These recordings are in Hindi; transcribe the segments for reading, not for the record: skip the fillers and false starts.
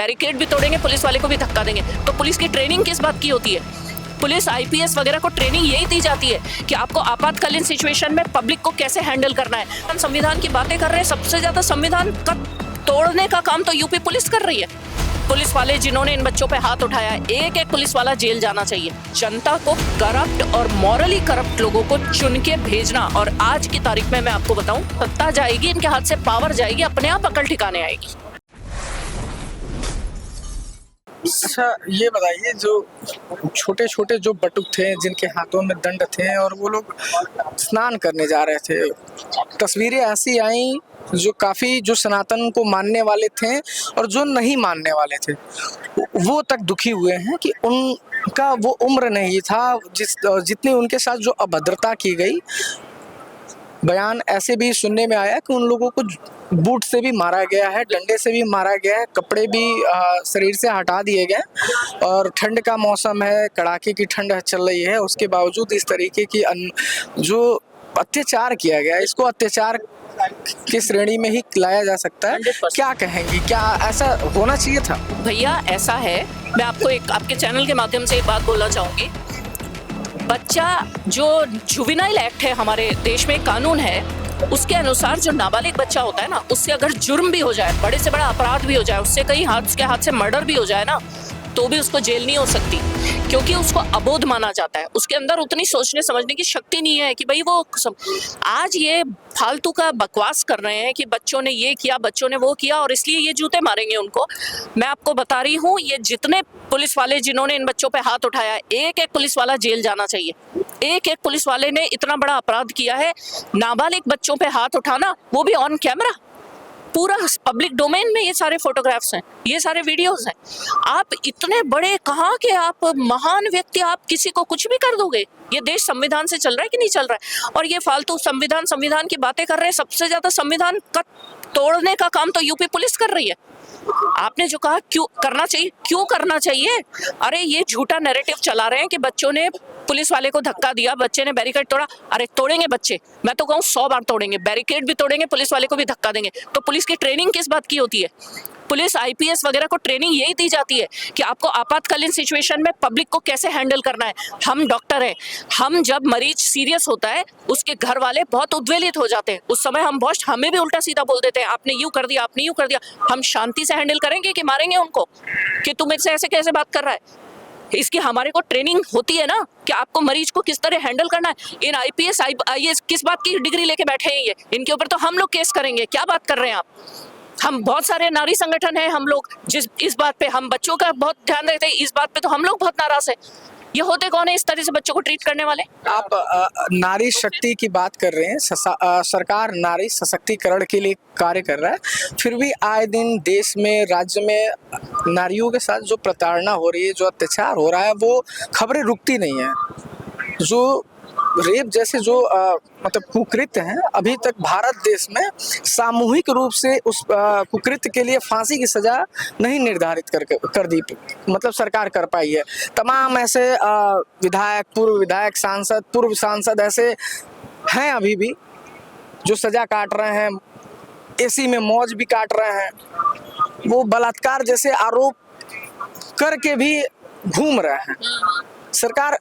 बैरिकेड भी तोड़ेंगे, पुलिस वाले को भी धक्का देंगे। तो पुलिस की ट्रेनिंग किस बात की होती है? पुलिस आईपीएस वगैरह को ट्रेनिंग यही दी जाती है कि आपको आपातकालीन सिचुएशन में पब्लिक को कैसे हैंडल करना है। हम संविधान की बातें कर रहे हैं, सबसे ज्यादा संविधान का तोड़ने का काम तो यूपी पुलिस कर रही है। पुलिस वाले जिन्होंने इन बच्चों पे हाथ उठाया है, एक एक पुलिस वाला जेल जाना चाहिए। जनता को करप्ट और मॉरली करप्ट लोगों को चुन के भेजना, और आज की तारीख में मैं आपको बताऊं, सत्ता जाएगी, इनके हाथ से पावर जाएगी, अपने आप अकल ठिकाने आएगी। अच्छा, ये बताइए, जो छोटे छोटे जो बटुक थे जिनके हाथों में दंड थे और वो लोग स्नान करने जा रहे थे, तस्वीरें ऐसी आई जो काफ़ी जो सनातन को मानने वाले थे और जो नहीं मानने वाले थे वो तक दुखी हुए हैं कि उनका वो उम्र नहीं था जितनी उनके साथ जो अभद्रता की गई। बयान ऐसे भी सुनने में आया कि उन लोगों को बूट से भी मारा गया है, डंडे से भी मारा गया है, कपड़े भी शरीर से हटा दिए गए, और ठंड का मौसम है, कड़ाके की ठंड चल रही है, उसके बावजूद इस तरीके की जो अत्याचार किया गया, इसको अत्याचार की श्रेणी में ही लाया जा सकता है। क्या कहेंगी, क्या ऐसा होना चाहिए था? भैया ऐसा है, मैं आपको एक आपके चैनल के माध्यम से एक बात बोलना चाहूंगी। बच्चा जो जुवेनाइल एक्ट है, हमारे देश में कानून है, उसके अनुसार जो नाबालिग बच्चा होता है ना, उससे अगर जुर्म भी हो जाए, बड़े से बड़ा अपराध भी हो जाए, उससे कहीं उसके हाथ से मर्डर भी हो जाए ना, तो भी उसको जेल नहीं हो सकती, क्योंकि उसको अबोध माना जाता है। उसके अंदर उतनी सोचने समझने की शक्ति नहीं है कि भाई वो आज ये फालतू का बकवास कर रहे हैं कि बच्चों ने ये किया, बच्चों ने वो किया, और इसलिए ये जूते मारेंगे उनको। मैं आपको बता रही हूँ, ये जितने पुलिस वाले जिन्होंने इन बच्चों पे हाथ उठाया, एक एक पुलिस वाला जेल जाना चाहिए। एक एक पुलिस वाले ने इतना बड़ा अपराध किया है, नाबालिग बच्चों पे हाथ उठाना, वो भी ऑन कैमरा, पूरा पब्लिक डोमेन में ये सारे फोटोग्राफ्स हैं, ये सारे वीडियोस हैं। आप इतने बड़े, कहाँ के आप महान व्यक्ति, आप किसी को कुछ भी कर दोगे? ये देश संविधान से चल रहा है कि नहीं चल रहा है? और ये फालतू संविधान की बातें कर रहे हैं। सबसे ज्यादा संविधान का तोड़ने का काम तो यूपी पुलिस कर रही है। आपने जो कहा क्यों करना चाहिए, क्यों करना चाहिए? अरे ये झूठा नैरेटिव चला रहे हैं कि बच्चों ने पुलिस वाले को धक्का दिया, बच्चे ने बैरिकेड तोड़ा। अरे तोड़ेंगे बच्चे, मैं तो कहूँ 100 बार तोड़ेंगे, बैरिकेड भी तोड़ेंगे, पुलिस वाले को भी धक्का देंगे। तो पुलिस की ट्रेनिंग किस बात की होती है? पुलिस आईपीएस वगैरह को ट्रेनिंग यही दी जाती है कि आपको आपातकालीन सिचुएशन में पब्लिक को कैसे हैंडल करना है। हम डॉक्टर हैं, हम जब मरीज सीरियस होता है, उसके घर वाले बहुत उद्वेलित हो जाते हैं, उस समय हमें भी उल्टा सीधा बोल देते हैं, आपने यूं कर दिया, आपने यूं कर दिया। हम शांति से हैंडल करेंगे कि मारेंगे उनको कि तुम इससे ऐसे कैसे बात कर रहा है? इसकी हमारे को ट्रेनिंग होती है ना कि आपको मरीज को किस तरह हैंडल करना है। इन आईपीएस आईएएस किस बात की डिग्री लेके बैठे हैं? ये इनके ऊपर तो हम लोग केस करेंगे। क्या बात कर रहे हैं आप? हम बहुत सारे नारी संगठन हैं, हम लोग इस बात पे हम बच्चों का बहुत ध्यान रखते हैं, इस बात पे तो हम लोग बहुत नाराज हैं। ये होते कौन है इस तरह से बच्चों को ट्रीट करने वाले? आप नारी शक्ति की बात कर रहे हैं, सरकार नारी सशक्तिकरण के लिए कार्य कर रहा है, फिर भी आए दिन देश में, राज्य में नारियों के साथ जो प्रताड़ना हो रही है, जो अत्याचार हो रहा है, वो खबरें रुकती नहीं है। जो रेप जैसे जो मतलब कुकृत्य हैं, अभी तक भारत देश में सामूहिक रूप से उस कुकृत्य के लिए फांसी की सजा नहीं निर्धारित कर दी, मतलब सरकार कर पाई है। तमाम ऐसे विधायक, पूर्व विधायक, सांसद, पूर्व सांसद ऐसे हैं अभी भी जो सजा काट रहे हैं, एसी में मौज भी काट रहे हैं, वो बलात्कार जैसे आरोप करके भी घूम रहे हैं। सरकार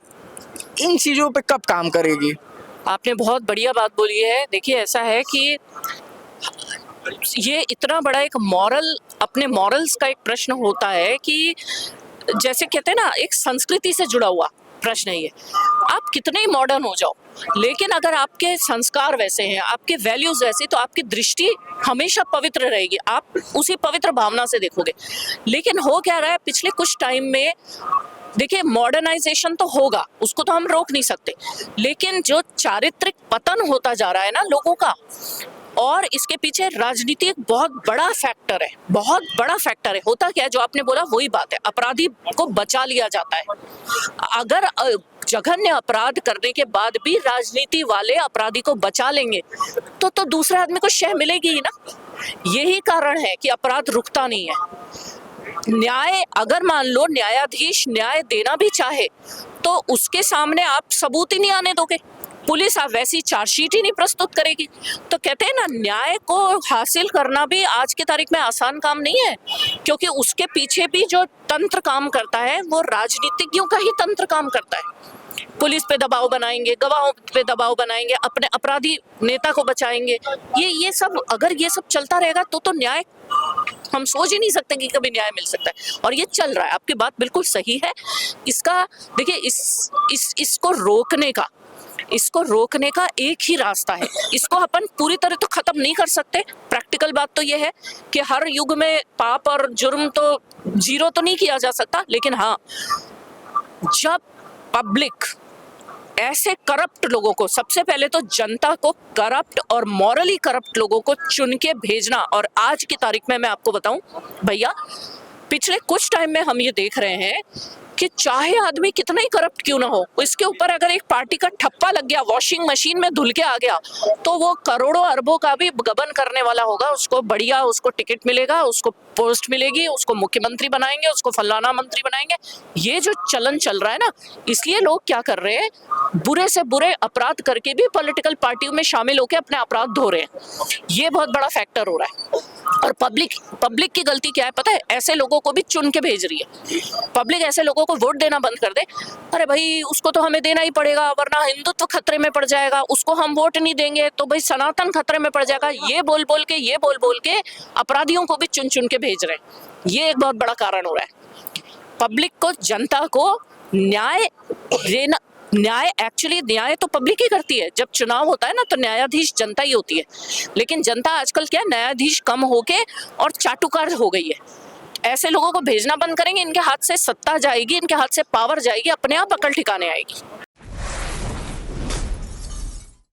इन चीजों पे कब काम करेगी? आपने बहुत बढ़िया बात बोली है। देखिए ऐसा है कि ये इतना बड़ा एक अपने मॉरल्स का एक प्रश्न होता है कि जैसे कहते हैं ना, एक संस्कृति से जुड़ा हुआ प्रश्न है ये। आप कितने ही मॉडर्न हो जाओ, लेकिन अगर आपके संस्कार वैसे हैं, आपके वैल्यूज वैसे, तो आपकी दृष्टि हमेशा पवित्र रहेगी, आप उसी पवित्र भावना से देखोगे। लेकिन हो क्या रहा है पिछले कुछ टाइम में, देखिए मॉडर्नाइजेशन तो होगा, उसको तो हम रोक नहीं सकते, लेकिन जो चारित्रिक पतन होता जा रहा है ना लोगों का, और इसके पीछे राजनीति एक बहुत बड़ा फैक्टर है, बहुत बड़ा फैक्टर है। होता क्या है, जो आपने बोला वही बात है, अपराधी को बचा लिया जाता है। अगर जघन्य अपराध करने के बाद भी राजनीति वाले अपराधी को बचा लेंगे तो दूसरे आदमी को शह मिलेगी ही ना। यही कारण है कि अपराध रुकता नहीं है। न्याय, अगर मान लो न्यायाधीश न्याय देना भी चाहे तो उसके सामने आप सबूत ही नहीं आने दोगे, पुलिस आप वैसी चार्जशीट ही नहीं प्रस्तुत करेगी। तो कहते हैं ना, न्याय को हासिल करना भी आज की तारीख में आसान काम नहीं है, क्योंकि उसके पीछे भी जो तंत्र काम करता है वो राजनीतिज्ञों का ही तंत्र काम करता है। पुलिस पे दबाव बनाएंगे, गवाहों पे दबाव बनाएंगे, अपने अपराधी नेता को बचाएंगे। ये सब अगर ये सब चलता रहेगा तो न्याय हम सोच ही नहीं सकते कि कभी न्याय मिल सकता है। और ये चल रहा है, आपकी बात बिल्कुल सही है। इसका देखिए, इसको रोकने का एक ही रास्ता है। इसको अपन पूरी तरह तो खत्म नहीं कर सकते। प्रैक्टिकल बात तो ये है कि हर युग में पाप और जुर्म तो जीरो तो नहीं किया जा सकता, लेकिन हाँ, जब पब्लिक ऐसे करप्ट लोगों को, सबसे पहले तो जनता को करप्ट और मॉरली करप्ट लोगों को चुन के भेजना। और आज की तारीख में मैं आपको बताऊं भैया, पिछले कुछ टाइम में हम ये देख रहे हैं कि चाहे आदमी कितना ही करप्ट क्यों ना हो, इसके ऊपर अगर एक पार्टी का ठप्पा लग गया, वॉशिंग मशीन में धुल के आ गया, तो वो करोड़ों अरबों का भी गबन करने वाला होगा। उसको बढ़िया, उसको टिकट मिलेगा, उसको पोस्ट मिलेगी, उसको मुख्यमंत्री बनाएंगे, उसको फलाना मंत्री बनाएंगे। ये जो चलन चल रहा है ना, इसलिए लोग क्या कर रहे हैं, बुरे से बुरे अपराध करके भी पॉलिटिकल पार्टियों में शामिल होकर अपने अपराध धो रहे हैं। ये बहुत बड़ा फैक्टर हो रहा है। और पब्लिक की गलती क्या है पता है? ऐसे लोगों को भी चुन के भेज रही है। पब्लिक ऐसे लोगों को वोट देना बंद कर दे, अरे भाई उसको तो हमें देना ही पड़ेगा वरना हिंदुत्व खतरे में पड़ जाएगा, उसको हम वोट नहीं देंगे तो भाई सनातन खतरे में पड़ जाएगा। ये बोल बोल के अपराधियों को भी चुन चुन के भेज रहे हैं। ये एक बहुत बड़ा कारण हो रहा है। पब्लिक को, जनता को न्याय देना, न्याय तो पब्लिक ही करती है। जब चुनाव होता है ना, तो न्यायाधीश जनता ही होती है। लेकिन जनता आजकल क्या, न्यायाधीश कम होके और चाटुकार हो गई है। ऐसे लोगों को भेजना बंद करेंगे, इनके हाथ से सत्ता जाएगी, इनके हाथ से पावर जाएगी, अपने आप अकल ठिकाने आएगी।